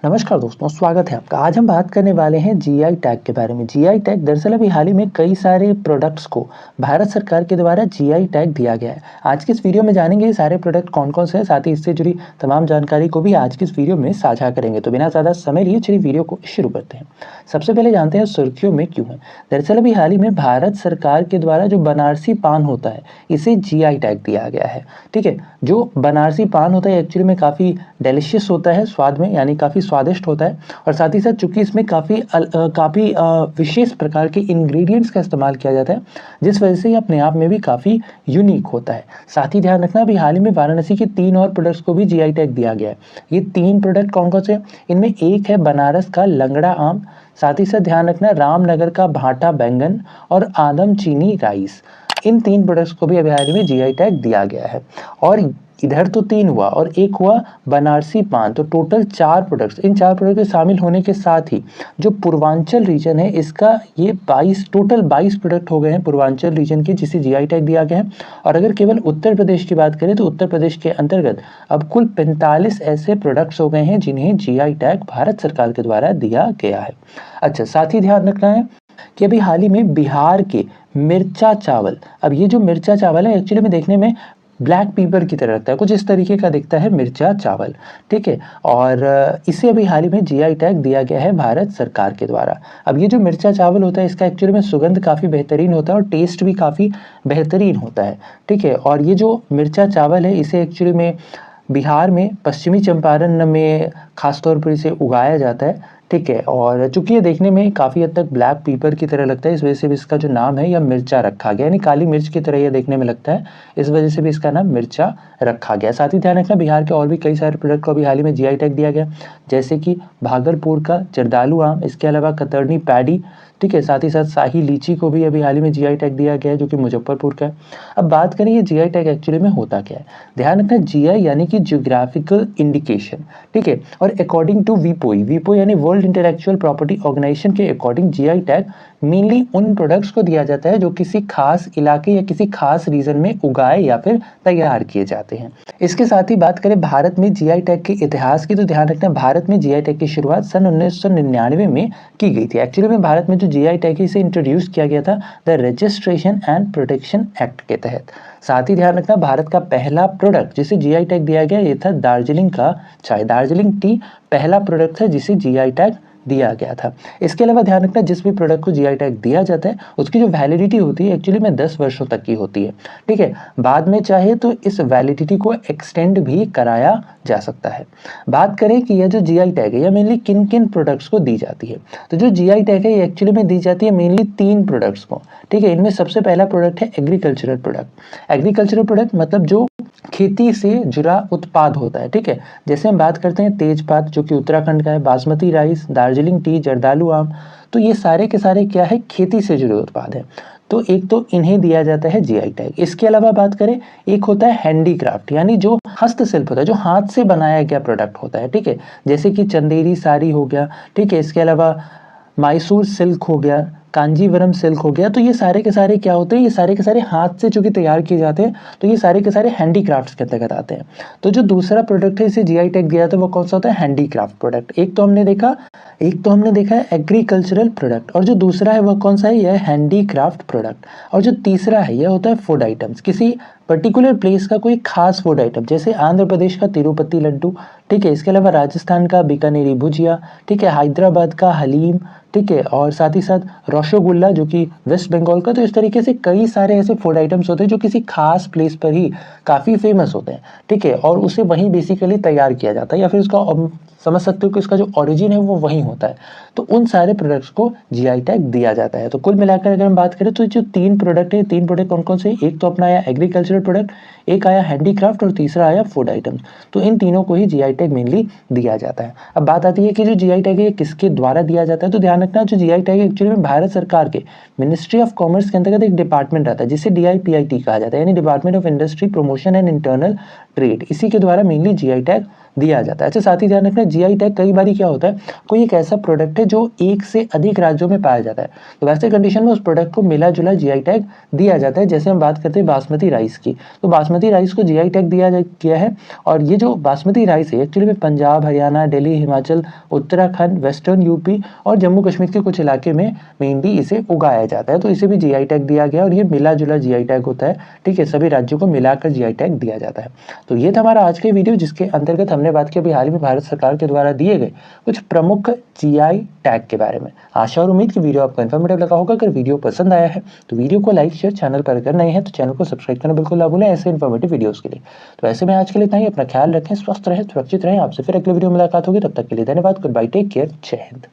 नमस्कार दोस्तों, स्वागत है आपका। आज हम बात करने वाले हैं जीआई टैग के बारे में। जीआई टैग दरअसल अभी हाल ही में कई सारे प्रोडक्ट्स को भारत सरकार के द्वारा जीआई टैग दिया गया है। आज की इस वीडियो में जानेंगे ये सारे प्रोडक्ट कौन-कौन से हैं, साथ ही इससे जुड़ी तमाम जानकारी को भी आज की इस वीडियो में साझा करेंगे। तो बिना ज़्यादा समय लिए चलिए वीडियो को शुरू करते हैं। सबसे पहले जानते हैं सुर्खियों में क्यों है। दरअसल अभी हाल ही में भारत सरकार के द्वारा जो बनारसी पान होता है, इसे जीआई टैग दिया गया है। ठीक है, जो बनारसी पान होता है एक्चुअली में काफ़ी डिलीशियस होता है स्वाद में, यानी काफ़ी स्वादिष्ट होता है और साथ ही साथ चूँकि इसमें काफ़ी विशेष प्रकार के इंग्रेडिएंट्स का इस्तेमाल किया जाता है, जिस वजह से ये अपने आप में भी काफ़ी यूनिक होता है। साथ ही ध्यान रखना, अभी हाल ही में वाराणसी के 3 और प्रोडक्ट्स को भी जीआई टैग दिया गया है। ये 3 प्रोडक्ट कौन-कौन से हैं? इनमें एक है बनारस का लंगड़ा आम, साथ ही साथ ध्यान रखना रामनगर का भाटा बैंगन और आदम चीनी राइस। इन 3 प्रोडक्ट्स को भी अभी हाल ही में जीआई टैग दिया गया है। और इधर तो 3 हुआ और एक हुआ बनारसी पान, तो टोटल 4 प्रोडक्ट्स। इन 4 प्रोडक्ट के शामिल होने के साथ ही जो पूर्वांचल रीजन है, इसका ये 22 प्रोडक्ट हो गए हैं पूर्वांचल रीजन के, जिसे जीआई टैग दिया गया है। और अगर केवल उत्तर प्रदेश की बात करें तो उत्तर प्रदेश के अंतर्गत अब कुल 45 ऐसे प्रोडक्ट्स हो गए हैं जिन्हें जीआई टैग भारत सरकार के द्वारा दिया गया है। अच्छा, साथ ही ध्यान रखना है कि अभी हाल ही में बिहार के मिर्चा चावल, अब ये जो मिर्चा चावल है एक्चुअली में देखने में ब्लैक पेपर की तरह लगता है, कुछ इस तरीके का दिखता है मिर्चा चावल। ठीक है, और इसे अभी हाल ही में जीआई टैग दिया गया है भारत सरकार के द्वारा। अब ये जो मिर्चा चावल होता है, इसका एक्चुअली में सुगंध काफ़ी बेहतरीन होता है और टेस्ट भी काफ़ी बेहतरीन होता है। ठीक है, और ये जो मिर्चा चावल है, इसे एक्चुअली में बिहार में पश्चिमी चंपारण में खासतौर पर इसे उगाया जाता है। ठीक है, और चूंकि ये देखने में काफ़ी हद तक ब्लैक पेपर की तरह लगता है, इस वजह से भी इसका जो नाम है यह मिर्चा रखा गया, यानी काली मिर्च की तरह यह देखने में लगता है, इस वजह से भी इसका नाम मिर्चा रखा गया। साथ ही ध्यान रखना, बिहार के और भी कई सारे प्रोडक्ट को अभी हाल ही में जीआई टैग दिया गया, जैसे कि भागलपुर का जर्दालू आम, इसके अलावा कतरनी पैडी। ठीक है, साथ ही साथ शाही लीची को भी अभी हाल ही में जीआई टैग दिया गया है, जो कि मुजफ्फरपुर का है। अब बात करें ये जीआई टैग एक्चुअली में होता क्या है। ध्यान रखना, जीआई यानी कि जियोग्राफिकल इंडिकेशन। ठीक है, और अकॉर्डिंग टू वीपो यानी वर्ल्ड इंटेलेक्चुअल प्रॉपर्टी ऑर्गेनाइजेशन के अकॉर्डिंग जीआई टैग मेनली उन प्रोडक्ट्स को दिया जाता है जो किसी खास इलाके या किसी खास रीजन में उगाए या फिर तैयार किए जाते हैं। इसके साथ ही बात करें भारत में जीआई टैग के इतिहास की, तो ध्यान रखना भारत में जीआई टैग की शुरुआत सन 1999 में की गई थी। एक्चुअली में भारत में जो जीआई टैग है इसे इंट्रोड्यूस किया गया था the registration and protection act के तहत। साथ ही ध्यान रखना, भारत का पहला प्रोडक्ट जिसे जीआई टैग दिया गया ये था दार्जिलिंग का चाय। दार्जिलिंग टी पहला प्रोडक्ट था जिसे जीआई टैग दिया गया था। इसके अलावा ध्यान रखना, जिस भी प्रोडक्ट को जीआई टैग दिया जाता है उसकी जो वैलिडिटी होती है एक्चुअली में 10 वर्षों तक की होती है। ठीक है, बाद में चाहे तो इस वैलिडिटी को एक्सटेंड भी कराया जा सकता है। बात करें कि यह जो जीआई टैग है यह मेनली किन किन प्रोडक्ट्स को दी जाती है, तो जो जीआई टैग है ये एक्चुअली में दी जाती है मेनली 3 प्रोडक्ट्स को। ठीक है, इनमें सबसे पहला प्रोडक्ट है एग्रीकल्चरल प्रोडक्ट। एग्रीकल्चरल प्रोडक्ट मतलब जो खेती से जुड़ा उत्पाद होता है। ठीक है, जैसे हम बात करते हैं तेजपात जो कि उत्तराखंड का है, बासमती राइस, दार्जिलिंग टी, जर्दालू आम, तो ये सारे के सारे क्या है, खेती से जुड़े उत्पाद हैं। तो एक तो इन्हें दिया जाता है जीआई टैग। इसके अलावा बात करें, एक होता है हैंडीक्राफ्ट, यानी जो हस्तशिल्प होता है, जो हाथ से बनाया गया प्रोडक्ट होता है। ठीक है, जैसे कि चंदेरी साड़ी हो गया। ठीक है, इसके अलावा मैसूर सिल्क हो गया, कांजीवरम सिल्क हो गया। तो ये सारे के सारे क्या होते हैं, ये सारे के सारे हाथ से चूंकि तैयार किए जाते हैं, तो ये सारे के सारे हैंडीक्राफ्ट्स के अंतर्गत आते हैं। तो जो दूसरा प्रोडक्ट है इसे जीआई टैग दिया जाता है वो कौन सा होता है, हैंडीक्राफ्ट प्रोडक्ट। एक तो हमने देखा है एग्रीकल्चरल प्रोडक्ट, और जो दूसरा है वह कौन सा है, यह हैंडीक्राफ्ट प्रोडक्ट। और जो तीसरा है यह होता है फूड आइटम्स, किसी पर्टिकुलर प्लेस का कोई खास फूड आइटम, जैसे आंध्र प्रदेश का तिरुपति लड्डू। ठीक है, इसके अलावा राजस्थान का बीकानेरी भुजिया। ठीक है, हैदराबाद का हलीम। ठीक है, और साथ ही साथ रसगुल्ला जो कि वेस्ट बंगाल का। तो इस तरीके से कई सारे ऐसे फूड आइटम्स होते हैं जो किसी खास प्लेस पर ही काफ़ी फेमस होते हैं। ठीक है, और उसे वहीं बेसिकली तैयार किया जाता है, या फिर उसका समझ सकते हो कि उसका जो ओरिजिन है वो वहीं होता है। तो उन सारे प्रोडक्ट्स को जीआई टैग दिया जाता है। तो कुल मिलाकर अगर हम बात करें तो जो 3 प्रोडक्ट है, 3 प्रोडक्ट कौन कौन से, एक तो अपना आया एग्रीकल्चरल प्रोडक्ट, एक आया हैंडीक्राफ्ट और तीसरा आया फूड आइटम्स। तो इन तीनों को ही जीआई टैग मेनली दिया जाता है। अब बात आती है कि जो जीआई टैग है किसके द्वारा दिया जाता है, तो ध्यान रखना, जो जीआई टैग एक्चुअली में भारत सरकार के मिनिस्ट्री ऑफ कॉमर्स के अंतर्गत एक डिपार्टमेंट आता है जिसे डीआईपीआईटी कहा जाता है, यानी department of industry promotion and internal trade. इसी के द्वारा मेनली जीआई टैग दिया जाता है। अच्छा, साथ ही ध्यान रखना, जीआई टैग कई बार क्या होता है, कोई एक ऐसा प्रोडक्ट है जो एक से अधिक राज्यों में पाया जाता है, तो वैसे कंडीशन में उस प्रोडक्ट को मिला जुला जीआई टैग दिया जाता है। जैसे हम बात करते हैं बासमती राइस की, तो बासमती बासमती राइस को जीआई टैग दिया गया है। और ये जो बासमती राइस है एक्चुअली में पंजाब, हरियाणा, दिल्ली, हिमाचल, उत्तराखंड, वेस्टर्न यूपी और जम्मू कश्मीर के कुछ इलाके में मेनली इसे उगाया जाता है, तो इसे भी जीआई टैग दिया गया और ये मिला जुला जीआई टैग होता है। ठीक है, सभी राज्यों को मिलाकर जीआई टैग दिया जाता है। तो ये था हमारा आज का वीडियो, जिसके अंतर्गत हमने बात की अभी हाल ही में भारत सरकार के द्वारा दिए गए कुछ प्रमुख जीआई टैग के बारे में। आशा और उम्मीद की वीडियो आपको इन्फॉर्मेटिव लगा होगा। अगर वीडियो पसंद आया है तो वीडियो को लाइक शेयर, चैनल पर अगर नए हैं तो चैनल को सब्सक्राइब करना बिल्कुल ना भूलें ऐसे इन्फॉर्मेटिव वीडियोस के लिए। तो ऐसे में आज के लिए इतना ही। अपना ख्याल रखें, स्वस्थ रहें, सुरक्षित रहें। आपसे फिर अगले वीडियो में मुलाकात होगी, तब तक के लिए धन्यवाद। गुड बाय, टेक केयर, जय हिंद।